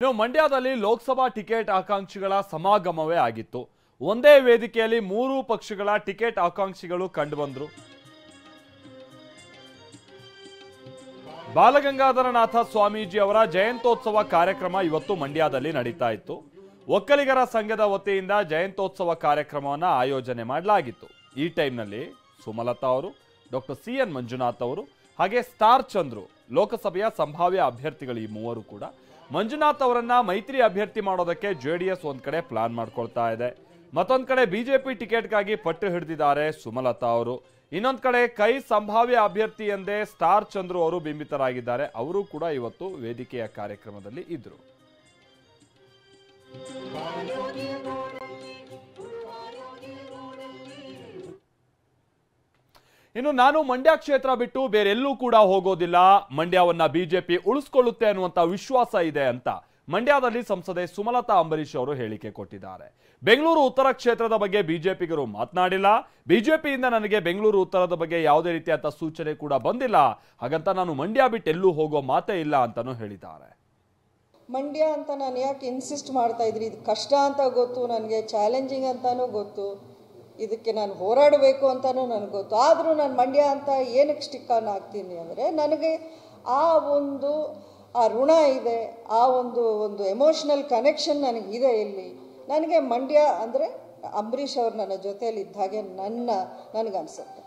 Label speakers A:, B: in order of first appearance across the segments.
A: ಮಂಡ್ಯದಲ್ಲಿ ಲೋಕಸಭಾ ಟಿಕೆಟ್ ಆಕಾಂಕ್ಷಿಗಳ ಸಮಾಗಮವೇ ಆಗಿತ್ತು. ಒಂದೇ ವೇದಿಕೆಯಲ್ಲಿ ಮೂರು ಪಕ್ಷಗಳ ಟಿಕೆಟ್ ಆಕಾಂಕ್ಷಿಗಳು ಕಂಡುಬಂದರು. ಬಾಲಗಂಗಾಧರನಾಥ ಸ್ವಾಮೀಜಿ ಅವರ ಜಯಂತ್ಯೋತ್ಸವ ಕಾರ್ಯಕ್ರಮ ಇವತ್ತು ಮಂಡ್ಯದಲ್ಲಿ ನಡೀತಾ ಇತ್ತು. ಒಕ್ಕಲಿಗರ ಸಂಘದ ವತಿಯಿಂದ ಜಯಂತ್ಯೋತ್ಸವ ಕಾರ್ಯಕ್ರಮವನ್ನು ಆಯೋಜನೆ ಮಾಡಲಾಗಿತ್ತು. ಈ ಟೈಮ್ನಲ್ಲಿ ಸುಮಲತಾ ಅವರು, ಡಾಕ್ಟರ್ CN ಮಂಜುನಾಥ್ ಅವರು ಹಾಗೆ ಸ್ಟಾರ್ ಚಂದ್ರು ಲೋಕಸಭೆಯ ಸಂಭಾವ್ಯ ಅಭ್ಯರ್ಥಿಗಳು. ಈ ಮೂವರು ಕೂಡ ಮಂಜುನಾಥ್ ಅವರನ್ನ ಮೈತ್ರಿ ಅಭ್ಯರ್ಥಿ ಮಾಡೋದಕ್ಕೆ JDS ಒಂದ್ ಕಡೆ ಪ್ಲಾನ್ ಮಾಡ್ಕೊಳ್ತಾ ಇದೆ. ಮತ್ತೊಂದ್ ಕಡೆ ಬಿಜೆಪಿ ಟಿಕೆಟ್ಗಾಗಿ ಪಟ್ಟು ಹಿಡಿದಿದ್ದಾರೆ ಸುಮಲತಾ ಅವರು. ಇನ್ನೊಂದ್ ಕಡೆ ಕೈ ಸಂಭಾವ್ಯ ಅಭ್ಯರ್ಥಿ ಎಂದೇ ಸ್ಟಾರ್ ಚಂದ್ರು ಅವರು ಬಿಂಬಿತರಾಗಿದ್ದಾರೆ. ಅವರು ಕೂಡ ಇವತ್ತು ವೇದಿಕೆಯ ಕಾರ್ಯಕ್ರಮದಲ್ಲಿ ಇದ್ರು. ಇನ್ನು ನಾನು ಮಂಡ್ಯ ಕ್ಷೇತ್ರ ಬಿಟ್ಟು ಬೇರೆಲ್ಲೂ ಕೂಡ ಹೋಗೋದಿಲ್ಲ, ಮಂಡ್ಯವನ್ನ ಬಿಜೆಪಿ ಉಳಿಸ್ಕೊಳ್ಳುತ್ತೆ ಅನ್ನುವಂತ ವಿಶ್ವಾಸ ಇದೆ ಅಂತ ಮಂಡ್ಯದಲ್ಲಿ ಸಂಸದೆ ಸುಮಲತಾ ಅಂಬರೀಶ್ ಅವರು ಹೇಳಿಕೆ ಕೊಟ್ಟಿದ್ದಾರೆ. ಬೆಂಗಳೂರು ಉತ್ತರ ಕ್ಷೇತ್ರದ ಬಗ್ಗೆ ಬಿಜೆಪಿಗರು ಮಾತನಾಡಿಲ್ಲ, ಬಿಜೆಪಿಯಿಂದ ನನಗೆ ಬೆಂಗಳೂರು ಉತ್ತರದ ಬಗ್ಗೆ ಯಾವುದೇ ರೀತಿಯಾದ ಸೂಚನೆ ಕೂಡ ಬಂದಿಲ್ಲ, ಹಾಗಂತ ನಾನು ಮಂಡ್ಯ ಬಿಟ್ಟು ಎಲ್ಲೂ ಹೋಗೋ ಮಾತೇ ಇಲ್ಲ ಅಂತಾನೂ ಹೇಳಿದ್ದಾರೆ.
B: ಮಂಡ್ಯ ಅಂತ ನಾನು ಯಾಕೆ ಇನ್ಸಿಸ್ಟ್ ಮಾಡ್ತಾ ಇದ್ರಿ, ಇದು ಕಷ್ಟ ಅಂತ ಗೊತ್ತು ನನಗೆ, ಚಾಲೆಂಜಿಂಗ್ ಅಂತಾನೂ ಗೊತ್ತು, ಇದಕ್ಕೆ ನಾನು ಹೋರಾಡಬೇಕು ಅಂತಲೂ ನನಗೆ ಗೊತ್ತು. ಆದರೂ ನಾನು ಮಂಡ್ಯ ಅಂತ ಏನಕ್ಕೆ ಸ್ಟಿಕ್ ಆನ್ ಆಗ್ತೀನಿ ಅಂದರೆ, ನನಗೆ ಆ ಋಣ ಇದೆ, ಆ ಒಂದು ಎಮೋಷ್ನಲ್ ಕನೆಕ್ಷನ್ ನನಗಿದೆ. ಇಲ್ಲಿ ನನಗೆ ಮಂಡ್ಯ ಅಂದರೆ ಅಂಬರೀಷ್ ಅವರು ನನ್ನ ಜೊತೆಯಲ್ಲಿ ಇದ್ದಾಗೆ ನನಗನ್ಸುತ್ತೆ.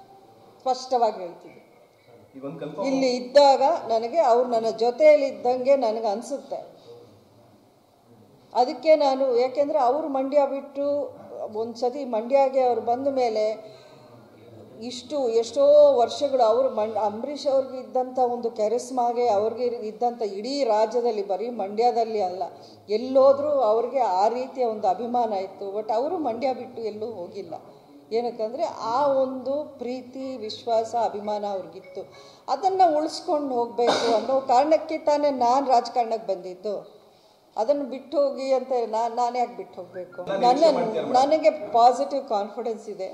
B: ಸ್ಪಷ್ಟವಾಗಿ ಹೇಳ್ತೀನಿ, ಇಲ್ಲಿ ಇದ್ದಾಗ ನನಗೆ ಅವ್ರು ನನ್ನ ಜೊತೆಯಲ್ಲಿ ಇದ್ದಂಗೆ ನನಗೆ ಅನಿಸುತ್ತೆ. ಅದಕ್ಕೆ ನಾನು, ಯಾಕೆಂದರೆ ಅವರು ಮಂಡ್ಯ ಬಿಟ್ಟು ಒಂದು ಸತಿ ಮಂಡ್ಯಗೆ ಅವ್ರು ಬಂದ ಮೇಲೆ ಎಷ್ಟೋ ವರ್ಷಗಳು ಅಂಬರೀಷ್ ಅವ್ರಿಗೆ ಇದ್ದಂಥ ಒಂದು ಕೆರಿಸ್ಮಾಗೆ ಅವ್ರಿಗೆ ಇದ್ದಂಥ ಇಡೀ ರಾಜ್ಯದಲ್ಲಿ, ಬರೀ ಮಂಡ್ಯದಲ್ಲಿ ಅಲ್ಲ, ಎಲ್ಲೋದ್ರೂ ಅವ್ರಿಗೆ ಆ ರೀತಿಯ ಒಂದು ಅಭಿಮಾನ ಇತ್ತು. ಬಟ್ ಅವರು ಮಂಡ್ಯ ಬಿಟ್ಟು ಎಲ್ಲೂ ಹೋಗಿಲ್ಲ. ಏನಕ್ಕಂದರೆ ಆ ಒಂದು ಪ್ರೀತಿ, ವಿಶ್ವಾಸ, ಅಭಿಮಾನ ಅವ್ರಿಗಿತ್ತು. ಅದನ್ನು ಉಳಿಸ್ಕೊಂಡು ಹೋಗಬೇಕು ಅನ್ನೋ ಕಾರಣಕ್ಕೆ ತಾನೇ ನಾನು ರಾಜಕಾರಣಕ್ಕೆ ಬಂದಿದ್ದು. ಅದನ್ನು ಬಿಟ್ಟು ಹೋಗಿ ಅಂತ ನಾನು ಯಾಕೆ ಬಿಟ್ಟು ಹೋಗಬೇಕು? ನನಗೆ ಪಾಸಿಟಿವ್ ಕಾನ್ಫಿಡೆನ್ಸ್ ಇದೆ.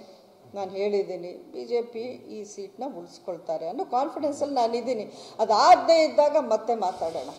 B: ನಾನು ಹೇಳಿದ್ದೀನಿ BJP ಈ ಸೀಟ್ನ ಉಳಿಸ್ಕೊಳ್ತಾರೆ ಅನ್ನೋ ಕಾನ್ಫಿಡೆನ್ಸಲ್ಲಿ ನಾನಿದ್ದೀನಿ. ಅದಾಗದೇ ಇದ್ದಾಗ ಮತ್ತೆ ಮಾತಾಡೋಣ.